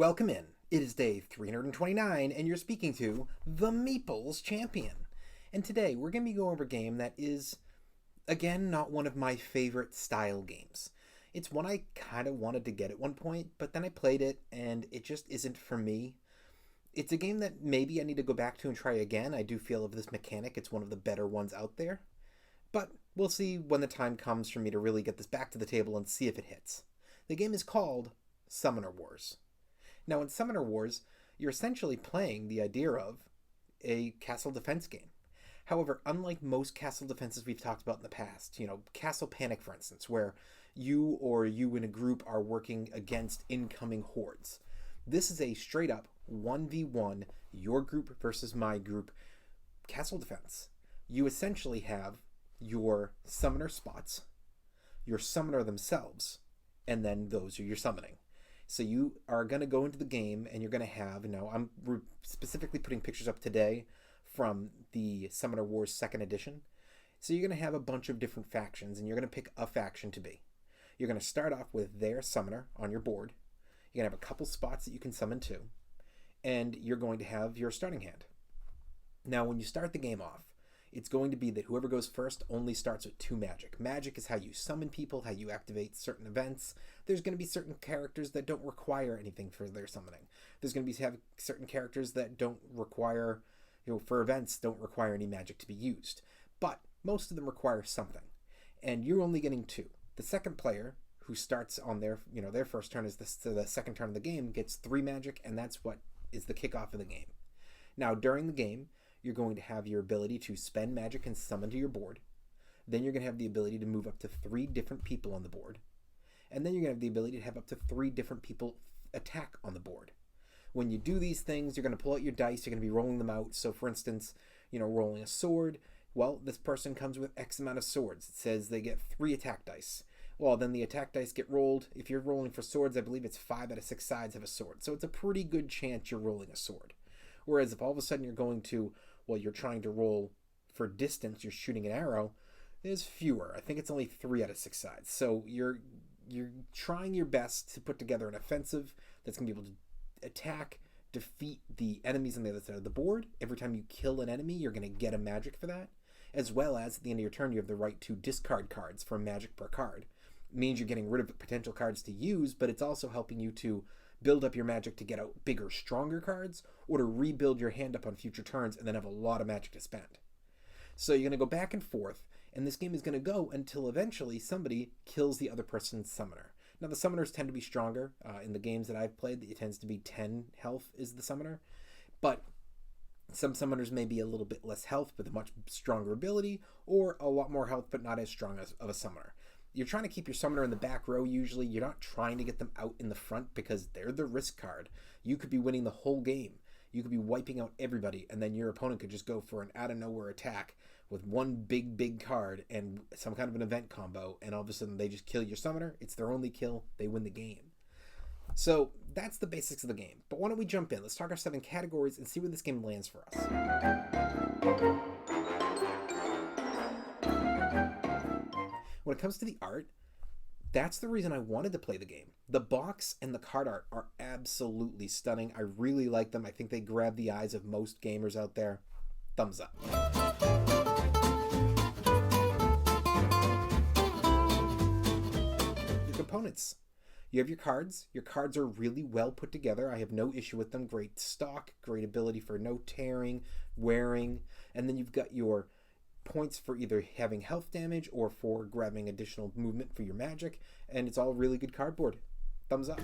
Welcome in. It is day 329, and you're speaking to the Meeples Champion. And today we're going to be going over a game that is, again, not one of my favorite style games. It's one I kind of wanted to get at one point, but then I played it, and it just isn't for me. It's a game that maybe I need to go back to and try again. I do feel of this mechanic, it's one of the better ones out there. But we'll see when the time comes for me to really get this back to the table and see if it hits. The game is called Summoner Wars. Now, in Summoner Wars, you're essentially playing the idea of a castle defense game. However, unlike most castle defenses we've talked about in the past, Castle Panic, for instance, where you in a group are working against incoming hordes. This is a straight-up 1v1, your group versus my group, castle defense. You essentially have your summoner spots, your summoner themselves, and then those are your summoning. So you are going to go into the game and you're going to have, I'm specifically putting pictures up today from the Summoner Wars 2nd edition. So you're going to have a bunch of different factions and you're going to pick a faction to be. You're going to start off with their summoner on your board. You're going to have a couple spots that you can summon to. And you're going to have your starting hand. Now, when you start the game off, it's going to be that whoever goes first only starts with 2 magic. Magic is how you summon people, how you activate certain events. There's going to be certain characters that don't require anything for their summoning. There's going to be certain characters that don't require, for events, don't require any magic to be used. But most of them require something. And you're only getting 2. The second player, who starts on their first turn is the second turn of the game, gets 3 magic, and that's what is the kickoff of the game. Now, during the game, you're going to have your ability to spend magic and summon to your board. Then you're going to have the ability to move up to 3 different people on the board. And then you're going to have the ability to have up to 3 different people attack on the board. When you do these things, you're going to pull out your dice, you're going to be rolling them out. So for instance, rolling a sword, well, this person comes with X amount of swords. It says they get 3 attack dice. Well, then the attack dice get rolled. If you're rolling for swords, I believe it's 5 out of 6 sides have a sword. So it's a pretty good chance you're rolling a sword. Whereas if all of a sudden you're going to, you're trying to roll for distance, you're shooting an arrow, there's fewer. I think it's only 3 out of 6 sides. So you're trying your best to put together an offensive that's going to be able to attack, defeat the enemies on the other side of the board. Every time you kill an enemy, you're going to get a magic for that. As well as at the end of your turn, you have the right to discard cards for magic per card. It means you're getting rid of potential cards to use, but it's also helping you to build up your magic to get out bigger, stronger cards, or to rebuild your hand up on future turns and then have a lot of magic to spend. So you're going to go back and forth, and this game is going to go until eventually somebody kills the other person's summoner. Now, the summoners tend to be stronger. In the games that I've played, it tends to be 10 health is the summoner. But some summoners may be a little bit less health with a much stronger ability, or a lot more health but not as strong of a summoner. You're trying to keep your summoner in the back row usually. You're not trying to get them out in the front because they're the risk card. You could be winning the whole game. You could be wiping out everybody, and then your opponent could just go for an out-of-nowhere attack with one big card and some kind of an event combo, and all of a sudden they just kill your summoner. It's their only kill. They win the game. So that's the basics of the game. But why don't we jump in? Let's talk our 7 categories and see where this game lands for us. When it comes to the art, that's the reason I wanted to play the game. The box and the card art are absolutely stunning. I really like them. I think they grab the eyes of most gamers out there. Thumbs up. Your components. You have your cards. Your cards are really well put together. I have no issue with them. Great stock, great ability for no tearing, wearing. And then you've got your points for either having health damage or for grabbing additional movement for your magic, and it's all really good cardboard. Thumbs up.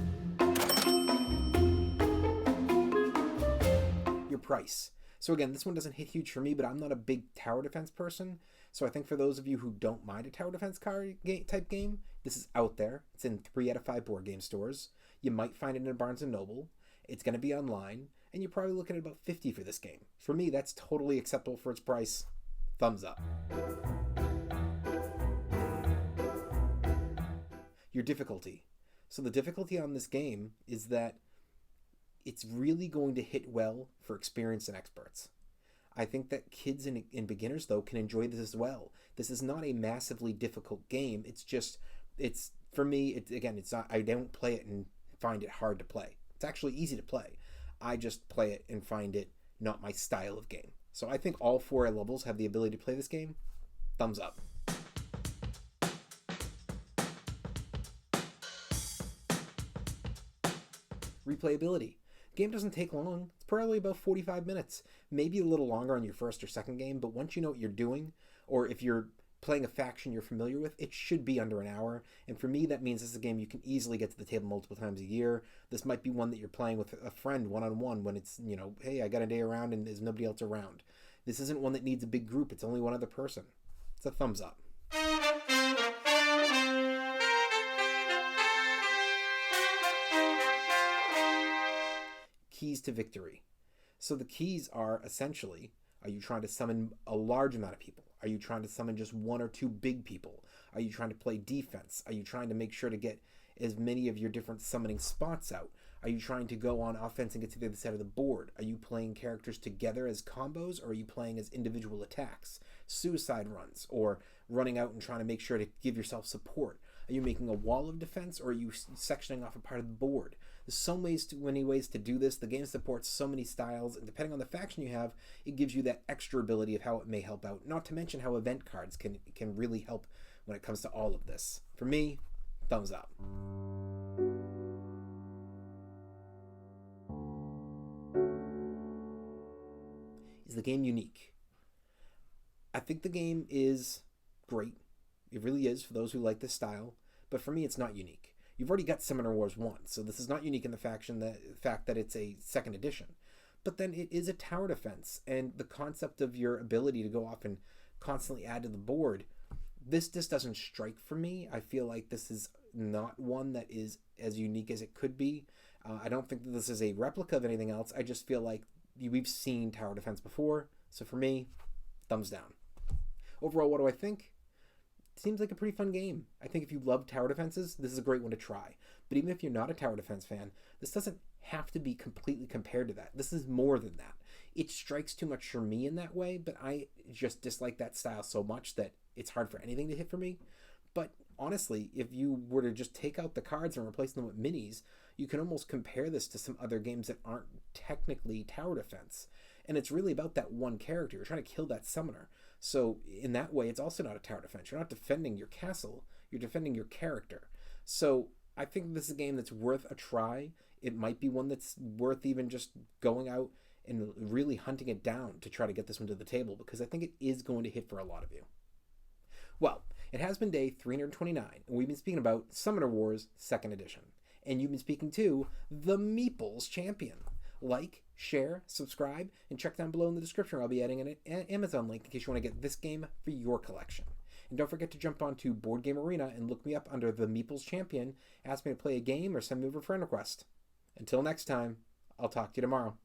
Your price. So again, this one doesn't hit huge for me, but I'm not a big tower defense person, so I think for those of you who don't mind a tower defense type game, this is out there. It's in 3 out of 5 board game stores. You might find it in Barnes & Noble. It's going to be online, and you're probably looking at about $50 for this game. For me, that's totally acceptable for its price. Thumbs up. Your difficulty. So the difficulty on this game is that it's really going to hit well for experienced and experts. I think that kids and beginners, though, can enjoy this as well. This is not a massively difficult game. For me, I don't play it and find it hard to play. It's actually easy to play. I just play it and find it not my style of game. So I think all 4 levels have the ability to play this game. Thumbs up. Replayability. The game doesn't take long. It's probably about 45 minutes, maybe a little longer on your first or second game, but once you know what you're doing, or if you're playing a faction you're familiar with, it should be under an hour. And for me, that means this is a game you can easily get to the table multiple times a year. This might be one that you're playing with a friend one-on-one when it's, hey, I got a day around and there's nobody else around. This isn't one that needs a big group. It's only one other person. It's a thumbs up. Keys to victory. So the keys are essentially, are you trying to summon a large amount of people? Are you trying to summon just 1 or 2 big people? Are you trying to play defense? Are you trying to make sure to get as many of your different summoning spots out? Are you trying to go on offense and get to the other side of the board? Are you playing characters together as combos, or are you playing as individual attacks, suicide runs, or running out and trying to make sure to give yourself support? Are you making a wall of defense, or are you sectioning off a part of the board? There's so many ways to do this. The game supports so many styles, and depending on the faction you have, it gives you that extra ability of how it may help out. Not to mention how event cards can really help when it comes to all of this. For me, thumbs up. Is the game unique? I think the game is great. It really is for those who like this style, but for me, it's not unique. You've already got Summoner Wars 1, so this is not unique in the fact that it's a 2nd edition. But then it is a tower defense, and the concept of your ability to go off and constantly add to the board, this just doesn't strike for me. I feel like this is not one that is as unique as it could be. I don't think that this is a replica of anything else. I just feel like we've seen tower defense before, so for me, thumbs down. Overall, what do I think? Seems like a pretty fun game. I think if you love tower defenses, this is a great one to try. But even if you're not a tower defense fan, this doesn't have to be completely compared to that. This is more than that. It strikes too much for me in that way, but I just dislike that style so much that it's hard for anything to hit for me. But honestly, if you were to just take out the cards and replace them with minis, you can almost compare this to some other games that aren't technically tower defense. And it's really about that one character. You're trying to kill that summoner. So in that way, it's also not a tower defense. You're not defending your castle. You're defending your character. So I think this is a game that's worth a try. It might be one that's worth even just going out and really hunting it down to try to get this one to the table, because I think it is going to hit for a lot of you. Well, it has been day 329, and we've been speaking about Summoner Wars 2nd Edition. And you've been speaking to the Meeples Champion. Like, share, subscribe, and check down below in the description where I'll be adding an Amazon link in case you want to get this game for your collection. And don't forget to jump onto Board Game Arena and look me up under the Meeples Champion, ask me to play a game, or send me over a friend request. Until next time, I'll talk to you tomorrow.